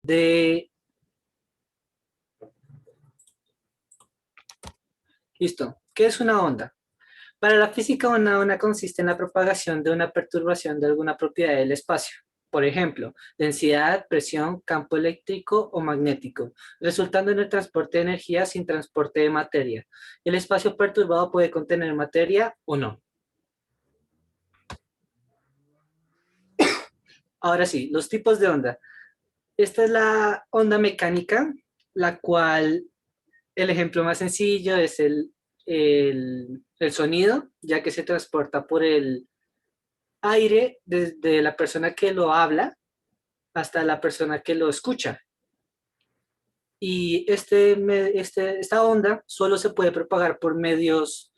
de... Listo. ¿Qué es una onda? Para la física, una onda consiste en la propagación de una perturbación de alguna propiedad del espacio. Por ejemplo, densidad, presión, campo eléctrico o magnético, resultando en el transporte de energía sin transporte de materia. El espacio perturbado puede contener materia o no. Ahora sí, los tipos de onda. Esta es la onda mecánica, la cual el ejemplo más sencillo es el sonido, ya que se transporta por el aire desde la persona que lo habla hasta la persona que lo escucha. Y esta onda solo se puede propagar por medios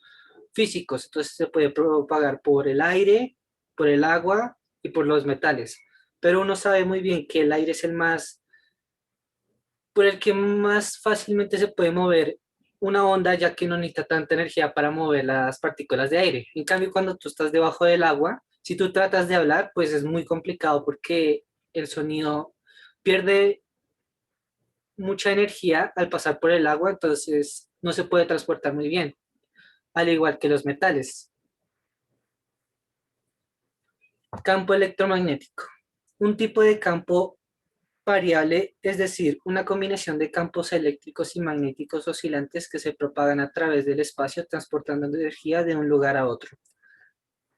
físicos, entonces se puede propagar por el aire, por el agua y por los metales. Pero uno sabe muy bien que el aire es el más, por el que más fácilmente se puede mover una onda, ya que no necesita tanta energía para mover las partículas de aire. En cambio, cuando tú estás debajo del agua, si tú tratas de hablar, pues es muy complicado porque el sonido pierde mucha energía al pasar por el agua, entonces no se puede transportar muy bien, al igual que los metales. Campo electromagnético. Un tipo de campo variable, es decir, una combinación de campos eléctricos y magnéticos oscilantes que se propagan a través del espacio transportando energía de un lugar a otro.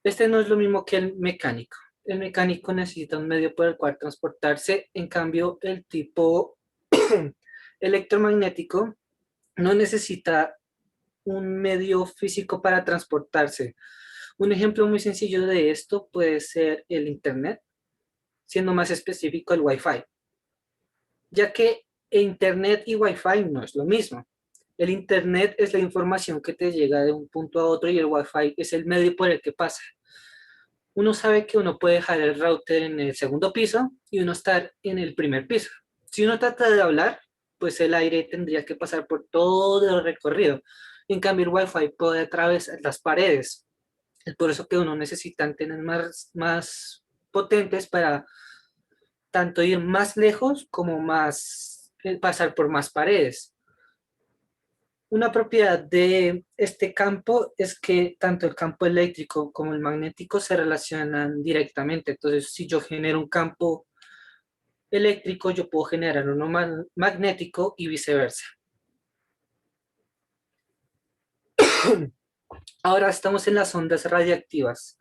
Este no es lo mismo que el mecánico. El mecánico necesita un medio por el cual transportarse, en cambio el tipo electromagnético no necesita un medio físico para transportarse. Un ejemplo muy sencillo de esto puede ser el Internet, siendo más específico el Wi-Fi, ya que Internet y Wi-Fi no es lo mismo. El Internet es la información que te llega de un punto a otro y el Wi-Fi es el medio por el que pasa. Uno sabe que uno puede dejar el router en el segundo piso y uno estar en el primer piso. Si uno trata de hablar, pues el aire tendría que pasar por todo el recorrido. En cambio, el Wi-Fi puede atravesar las paredes. Es por eso que uno necesita antenas más potentes para tanto ir más lejos como pasar por más paredes. Una propiedad de este campo es que tanto el campo eléctrico como el magnético se relacionan directamente. Entonces, si yo genero un campo eléctrico, yo puedo generar uno magnético y viceversa. Ahora estamos en las ondas radiactivas.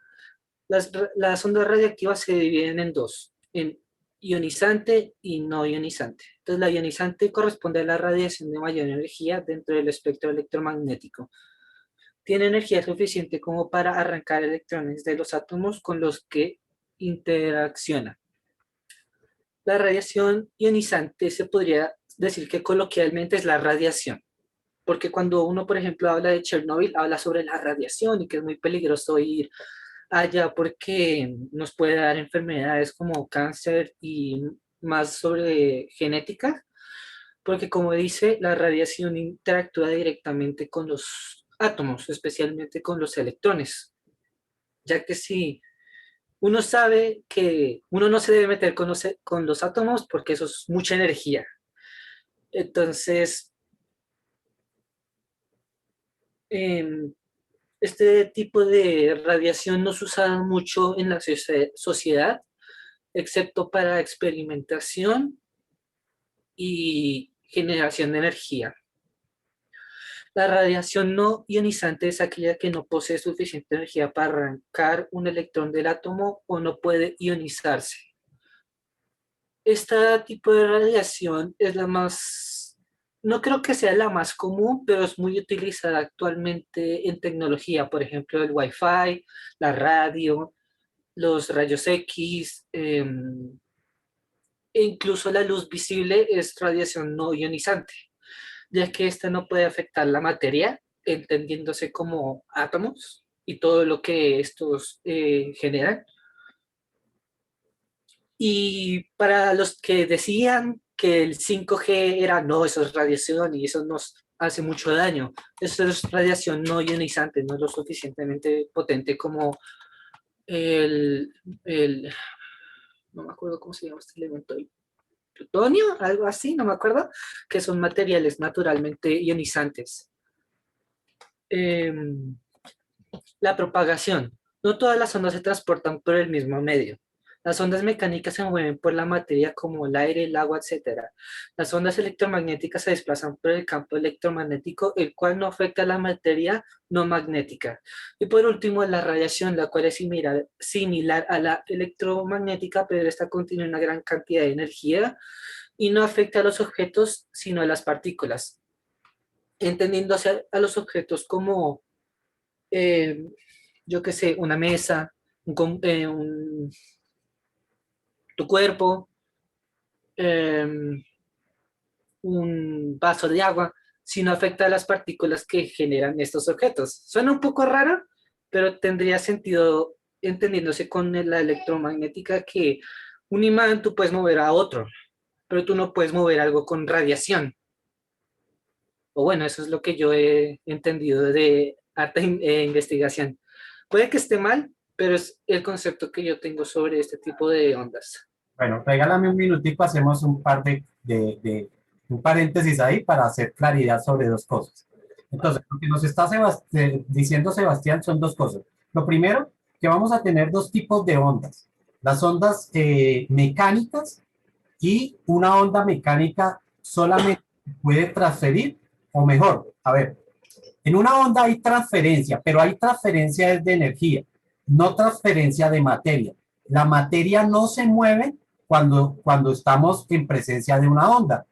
Las ondas radiactivas se dividen en dos, en ionizante y no ionizante. Entonces, la ionizante corresponde a la radiación de mayor energía dentro del espectro electromagnético. Tiene energía suficiente como para arrancar electrones de los átomos con los que interacciona. La radiación ionizante se podría decir que coloquialmente es la radiación, porque cuando uno, por ejemplo, habla de Chernobyl, habla sobre la radiación y que es muy peligroso ir allá porque nos puede dar enfermedades como cáncer y más sobre genética, porque como dice, la radiación interactúa directamente con los átomos, especialmente con los electrones, ya que si uno sabe que uno no se debe meter con los átomos porque eso es mucha energía. Entonces, em, este tipo de radiación no se usa mucho en la sociedad, excepto para experimentación y generación de energía. La radiación no ionizante es aquella que no posee suficiente energía para arrancar un electrón del átomo o no puede ionizarse. Este tipo de radiación es la más, no creo que sea la más común, pero es muy utilizada actualmente en tecnología, por ejemplo, el Wi-Fi, la radio, los rayos X, e incluso la luz visible es radiación no ionizante, ya que esta no puede afectar la materia, entendiéndose como átomos y todo lo que estos generan. Y para los que decían que el 5G era, no, eso es radiación y eso nos hace mucho daño, eso es radiación no ionizante, no es lo suficientemente potente como el, el no me acuerdo cómo se llama este elemento, plutonio, algo así, no me acuerdo, que son materiales naturalmente ionizantes. Em, La propagación. No todas las ondas se transportan por el mismo medio. Las ondas mecánicas se mueven por la materia como el aire, el agua, etcétera. Las ondas electromagnéticas se desplazan por el campo electromagnético, el cual no afecta a la materia no magnética. Y por último, la radiación, la cual es similar a la electromagnética, pero esta contiene una gran cantidad de energía y no afecta a los objetos, sino a las partículas, entendiéndose a los objetos como eh, yo qué sé, una mesa, tu cuerpo, eh, un vaso de agua, sino afecta a las partículas que generan estos objetos. Suena un poco raro, pero tendría sentido entendiéndose con la electromagnética que un imán tú puedes mover a otro, pero tú no puedes mover algo con radiación. O bueno, eso es lo que yo he entendido de investigación. Puede que esté mal, pero es el concepto que yo tengo sobre este tipo de ondas. Bueno, regálame un minutico, hacemos un par un paréntesis ahí para hacer claridad sobre dos cosas. Entonces, lo que nos está diciendo Sebastián son dos cosas. Lo primero, que vamos a tener dos tipos de ondas. Las ondas mecánicas y una onda mecánica solamente puede transferir, o mejor, a ver, en una onda hay transferencia, pero hay transferencia de energía, no transferencia de materia. La materia no se mueve cuando estamos en presencia de una onda.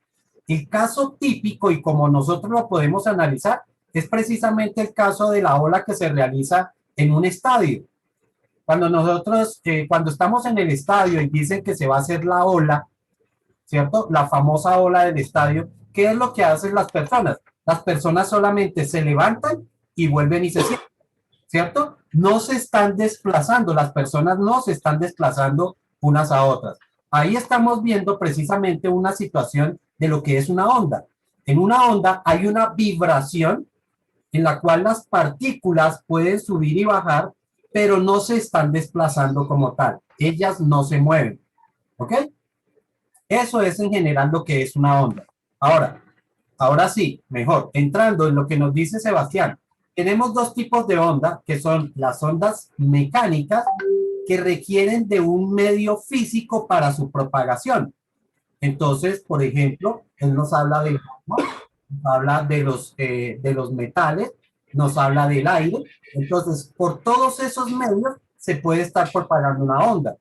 El caso típico, y como nosotros lo podemos analizar, es precisamente el caso de la ola que se realiza en un estadio. Cuando estamos en el estadio y dicen que se va a hacer la ola, ¿cierto? La famosa ola del estadio. ¿Qué es lo que hacen las personas? Las personas solamente se levantan y vuelven y se sientan, ¿cierto? No se están desplazando, las personas no se están desplazando unas a otras. Ahí estamos viendo precisamente una situación de lo que es una onda. En una onda hay una vibración en la cual las partículas pueden subir y bajar, pero no se están desplazando como tal. Ellas no se mueven. ¿Ok? Eso es en general lo que es una onda. Ahora, ahora sí, mejor, entrando en lo que nos dice Sebastián, tenemos dos tipos de onda, que son las ondas mecánicas, que requieren de un medio físico para su propagación. Entonces, por ejemplo, él nos habla del agua, nos habla de los metales, nos habla del aire. Entonces, por todos esos medios se puede estar propagando una onda.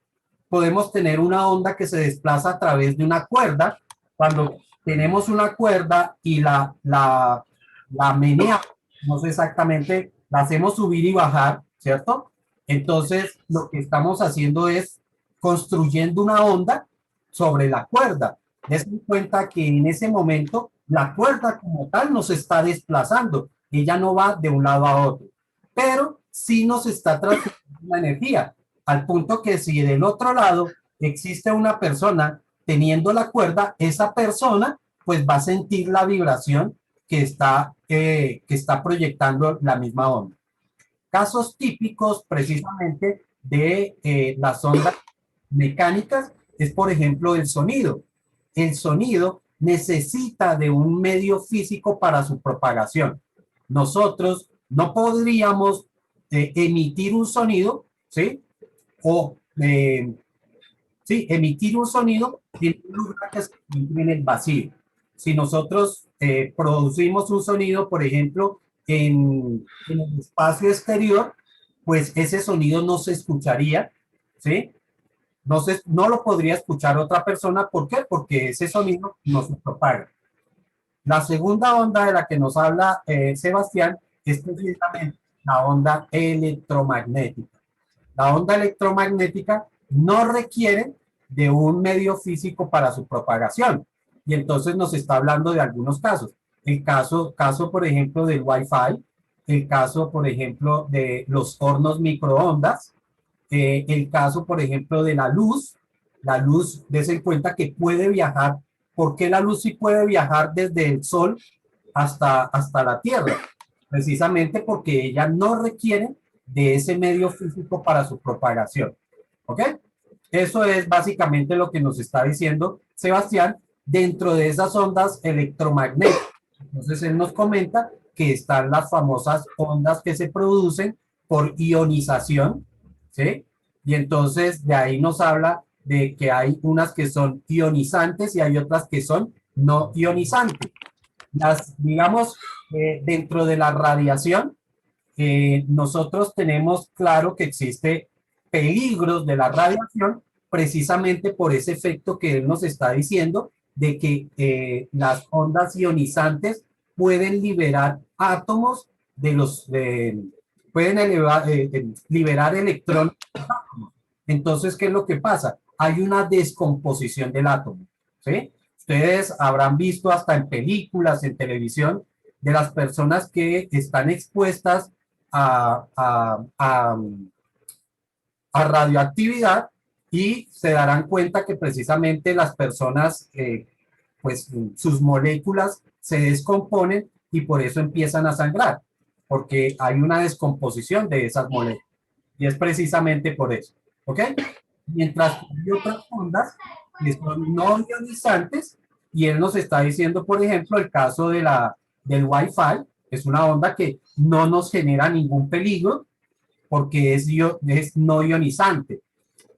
Podemos tener una onda que se desplaza a través de una cuerda. Cuando tenemos una cuerda y la meneamos, no sé exactamente, la hacemos subir y bajar, ¿cierto? Entonces, lo que estamos haciendo es construyendo una onda sobre la cuerda. Des en cuenta que en ese momento la cuerda como tal nos está desplazando, ella no va de un lado a otro, pero sí nos está transfiriendo la energía, al punto que si del otro lado existe una persona teniendo la cuerda, esa persona pues va a sentir la vibración que está proyectando la misma onda. Casos típicos precisamente de las ondas mecánicas es, por ejemplo, el sonido. El sonido necesita de un medio físico para su propagación. Nosotros no podríamos emitir un sonido, ¿sí? O, sí, emitir un sonido en un lugar que se encuentre en el vacío. Si nosotros producimos un sonido, por ejemplo, en el espacio exterior, pues ese sonido no se escucharía, ¿sí? No lo podría escuchar otra persona. ¿Por qué? Porque ese sonido no se propaga. La segunda onda de la que nos habla Sebastián es precisamente la onda electromagnética. La onda electromagnética no requiere de un medio físico para su propagación. Y entonces nos está hablando de algunos casos. El caso por ejemplo, del Wi-Fi, el caso, por ejemplo, de los hornos microondas, el caso, por ejemplo, de la luz, des en cuenta que puede viajar. ¿Por qué la luz sí puede viajar desde el sol hasta la Tierra? Precisamente porque ella no requiere de ese medio físico para su propagación. ¿Ok? Eso es básicamente lo que nos está diciendo Sebastián dentro de esas ondas electromagnéticas. Entonces él nos comenta que están las famosas ondas que se producen por ionización, ¿sí? Y entonces de ahí nos habla de que hay unas que son ionizantes y hay otras que son no ionizantes. Las, digamos, dentro de la radiación, nosotros tenemos claro que existe peligros de la radiación precisamente por ese efecto que él nos está diciendo de que las ondas ionizantes pueden liberar átomos de pueden liberar electrones. Entonces, ¿qué es lo que pasa? Hay una descomposición del átomo, ¿sí? Ustedes habrán visto hasta en películas, en televisión, de las personas que están expuestas a, a, a, a radioactividad y se darán cuenta que precisamente las personas, pues sus moléculas se descomponen y por eso empiezan a sangrar, porque hay una descomposición de esas moléculas. Y es precisamente por eso, ¿ok? Mientras que hay otras ondas que son no ionizantes y él nos está diciendo, por ejemplo, el caso del Wi-Fi, es una onda que no nos genera ningún peligro porque es no ionizante.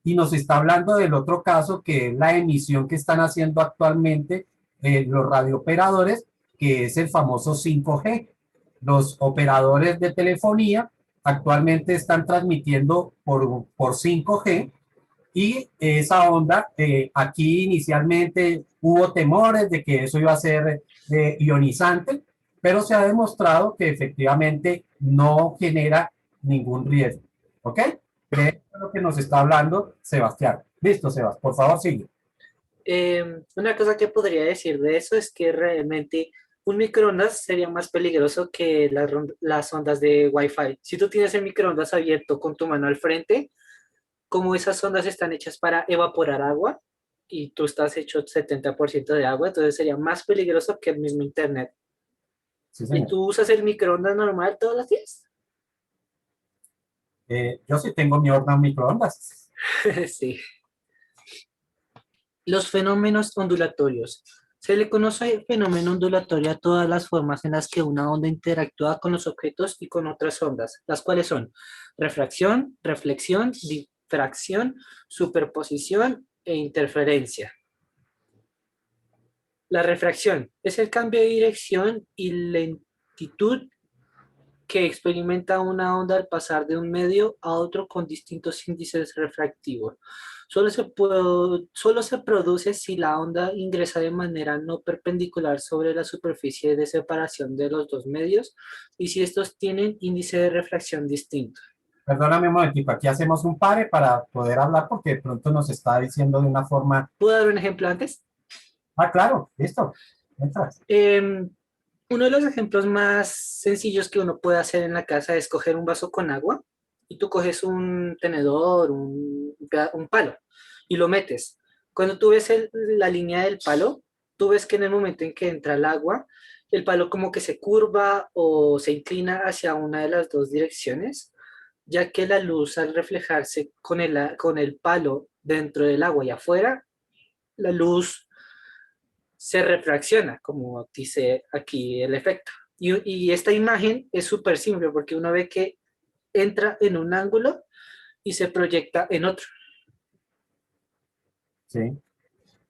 Y nos está hablando del otro caso, que es la emisión que están haciendo actualmente los radiooperadores, que es el famoso 5G. Los operadores de telefonía actualmente están transmitiendo por 5G y esa onda, aquí inicialmente hubo temores de que eso iba a ser ionizante, pero se ha demostrado que efectivamente no genera ningún riesgo. ¿Ok? De lo que nos está hablando Sebastián. Listo, Sebas, por favor, sigue. Una cosa que podría decir de eso es que realmente un microondas sería más peligroso que las ondas de Wi-Fi. Si tú tienes el microondas abierto con tu mano al frente, como esas ondas están hechas para evaporar agua y tú estás hecho 70% de agua, entonces sería más peligroso que el mismo internet. Sí, ¿Y señor. tú usas el microondas normal todos los días? Yo sí tengo mi horno microondas. Sí. Los fenómenos ondulatorios. Se le conoce fenómeno ondulatorio a todas las formas en las que una onda interactúa con los objetos y con otras ondas, las cuales son refracción, reflexión, difracción, superposición e interferencia. La refracción es el cambio de dirección y lentitud que experimenta una onda al pasar de un medio a otro con distintos índices refractivos. Solo se produce si la onda ingresa de manera no perpendicular sobre la superficie de separación de los dos medios y si estos tienen índice de refracción distinto. Perdóname un momentito, aquí hacemos un pare para poder hablar porque de pronto nos está diciendo de una forma. ¿Puedo dar un ejemplo antes? Ah, claro, listo. Entras. Uno de los ejemplos más sencillos que uno puede hacer en la casa es coger un vaso con agua y tú coges un tenedor, un palo y lo metes. Cuando tú ves la línea del palo, tú ves que en el momento en que entra el agua, el palo como que se curva o se inclina hacia una de las dos direcciones, ya que la luz al reflejarse con el palo dentro del agua y afuera, la luz se refracciona, como dice aquí el efecto. Y esta imagen es súper simple porque uno ve que entra en un ángulo y se proyecta en otro. Sí.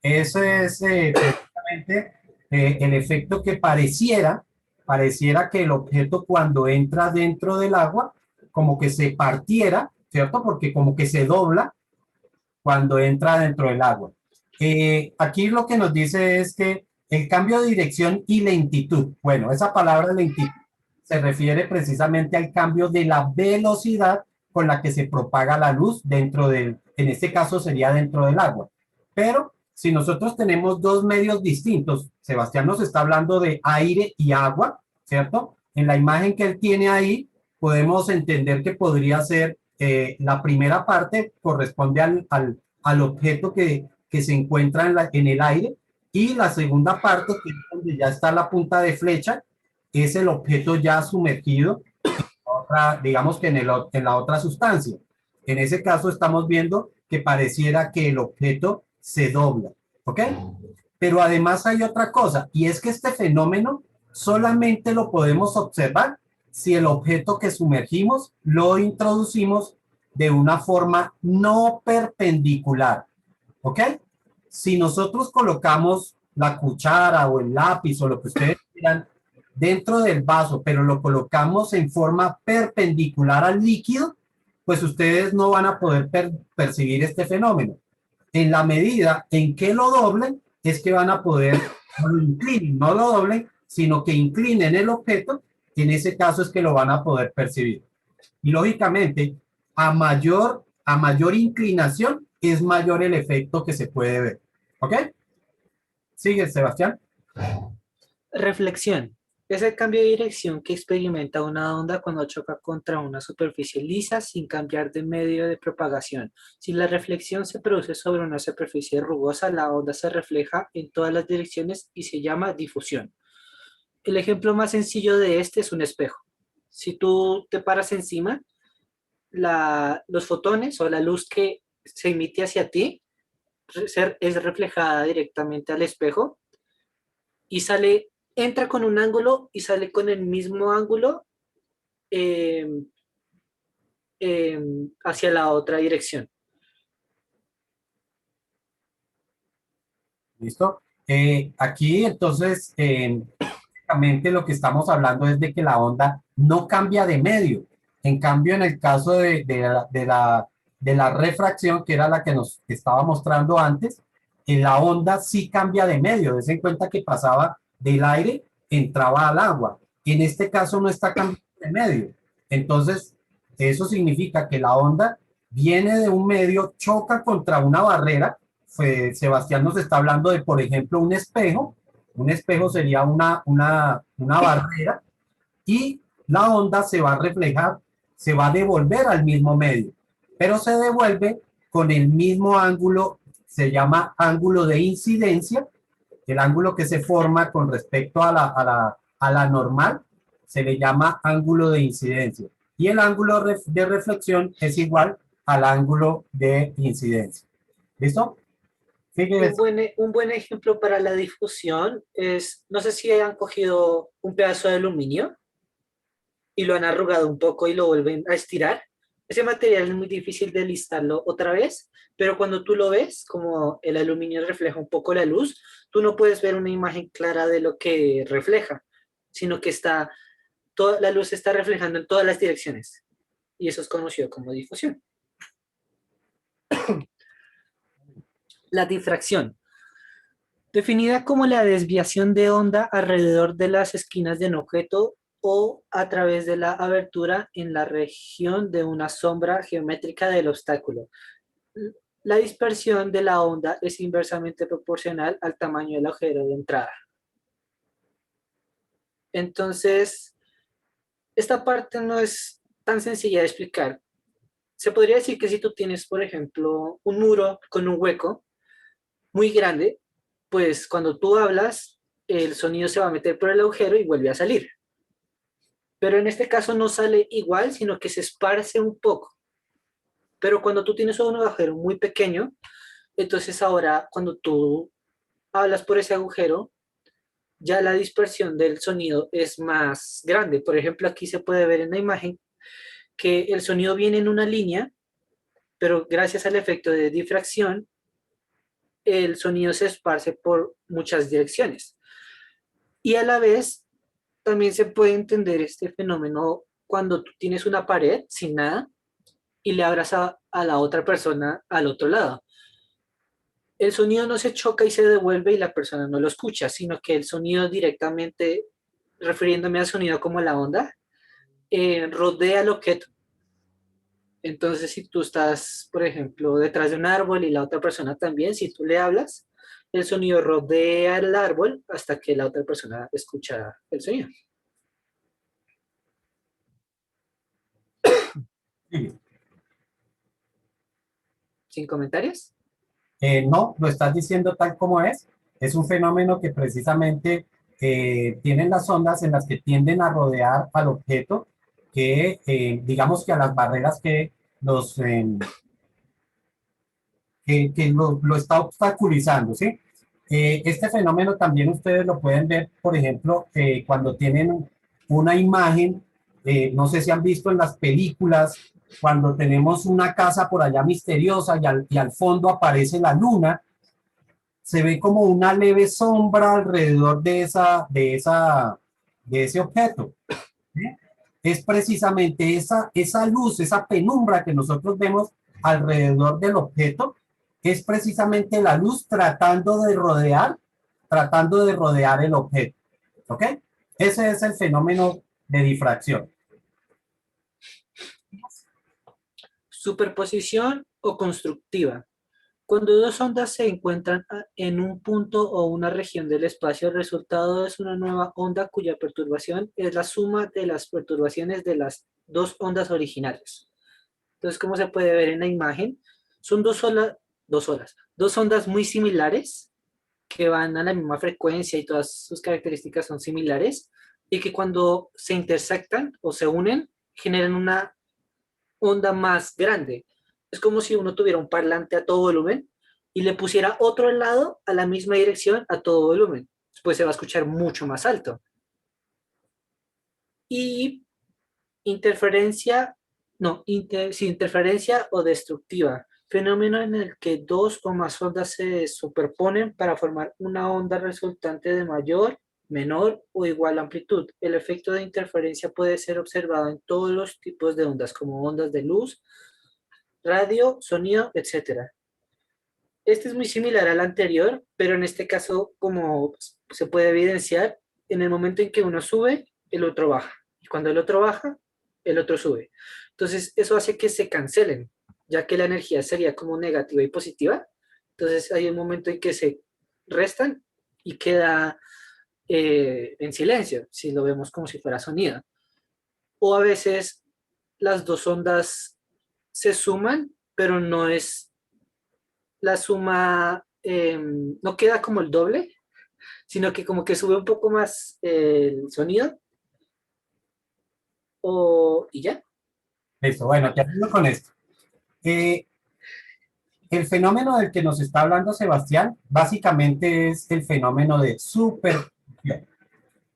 Ese es precisamente el efecto que pareciera que el objeto cuando entra dentro del agua, como que se partiera, ¿cierto? Porque como que se dobla cuando entra dentro del agua. Aquí lo que nos dice es que el cambio de dirección y lentitud, bueno, esa palabra lentitud se refiere precisamente al cambio de la velocidad con la que se propaga la luz dentro en este caso sería dentro del agua. Pero si nosotros tenemos dos medios distintos, Sebastián nos está hablando de aire y agua, ¿cierto? En la imagen que él tiene ahí, podemos entender que podría ser la primera parte corresponde al objeto que se encuentra en el aire y la segunda parte, que es donde ya está la punta de flecha, es el objeto ya sumergido, digamos que en la otra sustancia. En ese caso estamos viendo que pareciera que el objeto se dobla, ¿ok? Pero además hay otra cosa, y es que este fenómeno solamente lo podemos observar si el objeto que sumergimos lo introducimos de una forma no perpendicular, ¿ok? Si nosotros colocamos la cuchara o el lápiz o lo que ustedes quieran dentro del vaso, pero lo colocamos en forma perpendicular al líquido, pues ustedes no van a poder percibir este fenómeno. En la medida en que lo doblen, es que van a poder, no lo inclinen, no lo doblen, sino que inclinen el objeto, en ese caso es que lo van a poder percibir. Y lógicamente, a mayor inclinación, es mayor el efecto que se puede ver. ¿Ok? Sigue, Sebastián. Reflexión. Es el cambio de dirección que experimenta una onda cuando choca contra una superficie lisa sin cambiar de medio de propagación. Si la reflexión se produce sobre una superficie rugosa, la onda se refleja en todas las direcciones y se llama difusión. El ejemplo más sencillo de este es un espejo. Si tú te paras encima, los fotones o la luz que se emite hacia ti es reflejada directamente al espejo y entra con un ángulo y sale con el mismo ángulo eh, hacia la otra dirección. ¿Listo? Aquí entonces, básicamente lo que estamos hablando es de que la onda no cambia de medio. En cambio, en el caso de la refracción, que era la que nos estaba mostrando antes, la onda sí cambia de medio. Des en cuenta que pasaba del aire, entraba al agua. En este caso no está cambiando de medio. Entonces, eso significa que la onda viene de un medio, choca contra una barrera. Sebastián nos está hablando de, por ejemplo, un espejo. Un espejo sería una barrera y la onda se va a reflejar, se va a devolver al mismo medio, pero se devuelve con el mismo ángulo, se llama ángulo de incidencia, el ángulo que se forma con respecto a la normal, se le llama ángulo de incidencia. Y el ángulo de reflexión es igual al ángulo de incidencia. ¿Listo? Sigue. Un buen ejemplo para la difusión es, no sé si han cogido un pedazo de aluminio y lo han arrugado un poco y lo vuelven a estirar. Ese material es muy difícil de listarlo otra vez, pero cuando tú lo ves, como el aluminio refleja un poco la luz, tú no puedes ver una imagen clara de lo que refleja, sino que toda la luz está reflejando en todas las direcciones. Y eso es conocido como difusión. La difracción, definida como la desviación de onda alrededor de las esquinas de un objeto o a través de la abertura en la región de una sombra geométrica del obstáculo. La dispersión de la onda es inversamente proporcional al tamaño del agujero de entrada. Entonces, esta parte no es tan sencilla de explicar. Se podría decir que si tú tienes, por ejemplo, un muro con un hueco muy grande, pues cuando tú hablas, el sonido se va a meter por el agujero y vuelve a salir. Pero en este caso no sale igual, sino que se esparce un poco. Pero cuando tú tienes un agujero muy pequeño, entonces ahora cuando tú hablas por ese agujero, ya la dispersión del sonido es más grande. Por ejemplo, aquí se puede ver en la imagen que el sonido viene en una línea, pero gracias al efecto de difracción, el sonido se esparce por muchas direcciones. Y a la vez, también se puede entender este fenómeno cuando tú tienes una pared sin nada y le abras a la otra persona al otro lado. El sonido no se choca y se devuelve y la persona no lo escucha, sino que el sonido directamente, refiriéndome al sonido como la onda, rodea el objeto. Entonces, si tú estás, por ejemplo, detrás de un árbol y la otra persona también, si tú le hablas, el sonido rodea el árbol hasta que la otra persona escucha el sonido. Sigue. ¿Sin comentarios? No, lo estás diciendo tal como es. Es un fenómeno que precisamente tienen las ondas en las que tienden a rodear al objeto, que digamos que a las barreras que los, lo está obstaculizando, ¿sí? Este fenómeno también ustedes lo pueden ver, por ejemplo, cuando tienen una imagen, no sé si han visto en las películas, cuando tenemos una casa por allá misteriosa y al fondo aparece la luna, se ve como una leve sombra alrededor de ese objeto. ¿Sí? Es precisamente esa luz, esa penumbra que nosotros vemos alrededor del objeto, es precisamente la luz tratando de rodear el objeto. ¿Ok? Ese es el fenómeno de difracción. Superposición o constructiva. Cuando dos ondas se encuentran en un punto o una región del espacio, el resultado es una nueva onda cuya perturbación es la suma de las perturbaciones de las dos ondas originales. Entonces, como se puede ver en la imagen, son dos ondas muy similares que van a la misma frecuencia y todas sus características son similares y que cuando se intersectan o se unen, generan una onda más grande. Es como si uno tuviera un parlante a todo volumen y le pusiera otro al lado a la misma dirección a todo volumen. Pues se va a escuchar mucho más alto. Y interferencia, no, sí, interferencia o destructiva. Fenómeno en el que dos o más ondas se superponen para formar una onda resultante de mayor, menor o igual amplitud. El efecto de interferencia puede ser observado en todos los tipos de ondas, como ondas de luz, radio, sonido, etcétera. Este es muy similar al anterior, pero en este caso, como se puede evidenciar, en el momento en que uno sube, el otro baja. Y cuando el otro baja, el otro sube. Entonces, eso hace que se cancelen, ya que la energía sería como negativa y positiva. Entonces, hay un momento en que se restan y queda en silencio, si lo vemos como si fuera sonido. O a veces las dos ondas se suman, pero no es la suma, no queda como el doble, sino que como que sube un poco más el sonido y ya. Listo, bueno, termino con esto. Eh, el fenómeno del que nos está hablando Sebastián, básicamente es el fenómeno de superposición.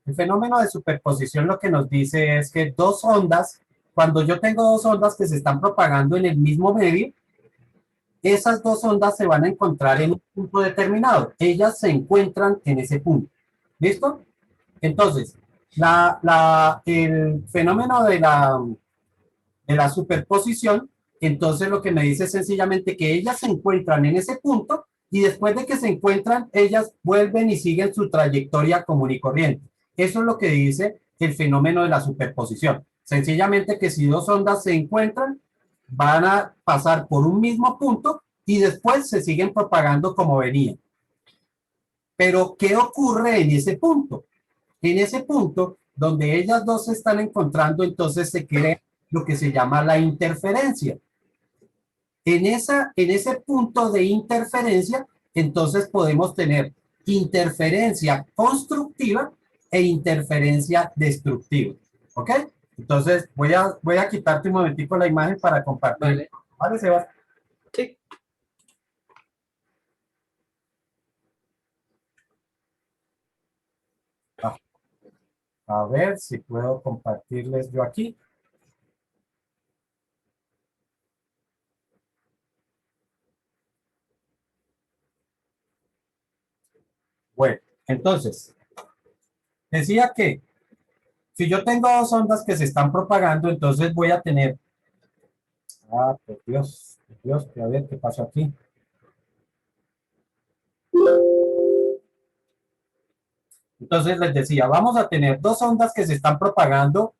El fenómeno de superposición lo que nos dice es que dos ondas, cuando yo tengo dos ondas que se están propagando en el mismo medio, esas dos ondas se van a encontrar en un punto determinado. Ellas se encuentran en ese punto. ¿Listo? Entonces, el fenómeno de la superposición, entonces lo que me dice es sencillamente que ellas se encuentran en ese punto y después de que se encuentran, ellas vuelven y siguen su trayectoria común y corriente. Eso es lo que dice el fenómeno de la superposición. Sencillamente que si dos ondas se encuentran, van a pasar por un mismo punto y después se siguen propagando como venían. Pero, ¿qué ocurre en ese punto? En ese punto, donde ellas dos se están encontrando, entonces se crea lo que se llama la interferencia. En ese punto de interferencia, entonces podemos tener interferencia constructiva e interferencia destructiva. ¿Ok? Entonces voy a quitarte un momentico la imagen para compartir. Vale. ¿Vale, Sebas? Sí. A ver si puedo compartirles yo aquí. Bueno, entonces, decía que si yo tengo dos ondas que se están propagando, entonces voy a tener... Ah, por Dios, a ver qué pasó aquí. Entonces les decía, vamos a tener dos ondas que se están propagando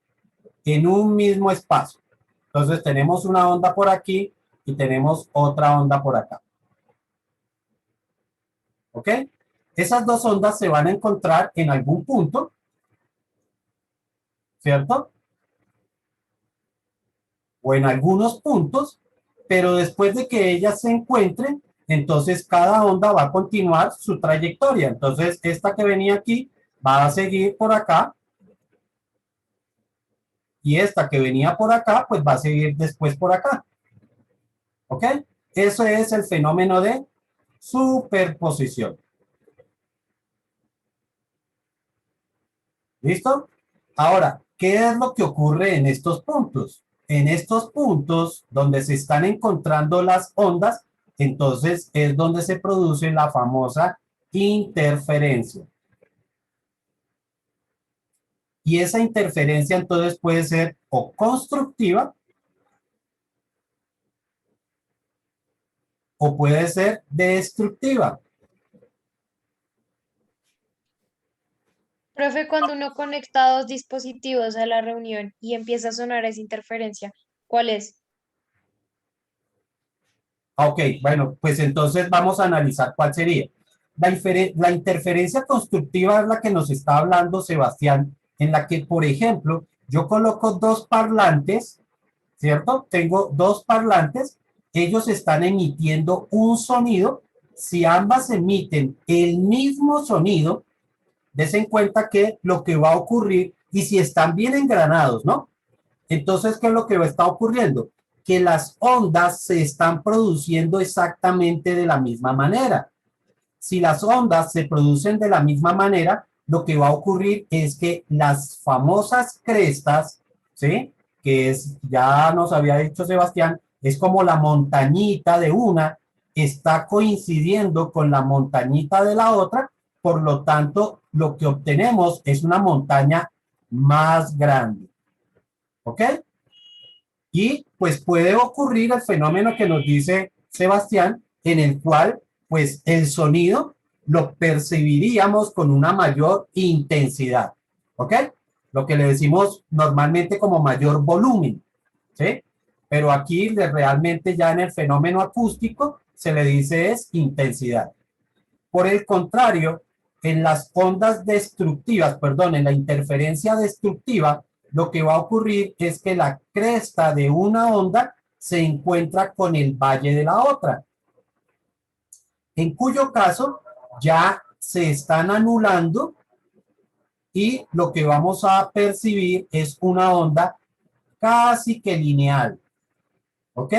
en un mismo espacio. Entonces tenemos una onda por aquí y tenemos otra onda por acá. ¿Ok? Esas dos ondas se van a encontrar en algún punto, ¿cierto? O en algunos puntos, pero después de que ellas se encuentren, entonces cada onda va a continuar su trayectoria. Entonces esta que venía aquí va a seguir por acá y esta que venía por acá, pues va a seguir después por acá. ¿Ok? Eso es el fenómeno de superposición. ¿Listo? Ahora, ¿qué es lo que ocurre en estos puntos? En estos puntos donde se están encontrando las ondas, entonces es donde se produce la famosa interferencia. Y esa interferencia entonces puede ser o constructiva o puede ser destructiva. Profe, cuando uno conecta dos dispositivos a la reunión y empieza a sonar esa interferencia, ¿cuál es? Ok, bueno, pues entonces vamos a analizar cuál sería. La interferencia constructiva es la que nos está hablando Sebastián, en la que, por ejemplo, yo coloco dos parlantes, ¿cierto? Tengo dos parlantes, ellos están emitiendo un sonido. Si ambas emiten el mismo sonido, des en cuenta que lo que va a ocurrir, y si están bien engranados, ¿no? Entonces, ¿qué es lo que está ocurriendo? Que las ondas se están produciendo exactamente de la misma manera. Si las ondas se producen de la misma manera, lo que va a ocurrir es que las famosas crestas, ¿sí? Que es, ya nos había dicho Sebastián, es como la montañita de una, está coincidiendo con la montañita de la otra, por lo tanto, lo que obtenemos es una montaña más grande. ¿Ok? Y pues puede ocurrir el fenómeno que nos dice Sebastián, en el cual pues el sonido lo percibiríamos con una mayor intensidad. ¿Ok? Lo que le decimos normalmente como mayor volumen. ¿Sí? Pero aquí realmente ya en el fenómeno acústico se le dice es intensidad. Por el contrario, en las ondas destructivas, perdón, en la interferencia destructiva, lo que va a ocurrir es que la cresta de una onda se encuentra con el valle de la otra, en cuyo caso ya se están anulando y lo que vamos a percibir es una onda casi que lineal, ¿ok?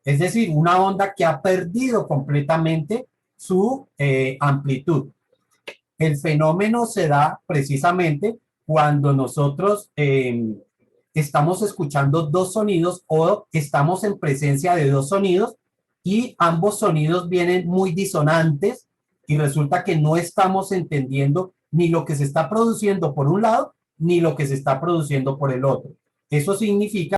Es decir, una onda que ha perdido completamente su amplitud. El fenómeno se da precisamente cuando nosotros estamos escuchando dos sonidos o estamos en presencia de dos sonidos y ambos sonidos vienen muy disonantes y resulta que no estamos entendiendo ni lo que se está produciendo por un lado ni lo que se está produciendo por el otro. Eso significa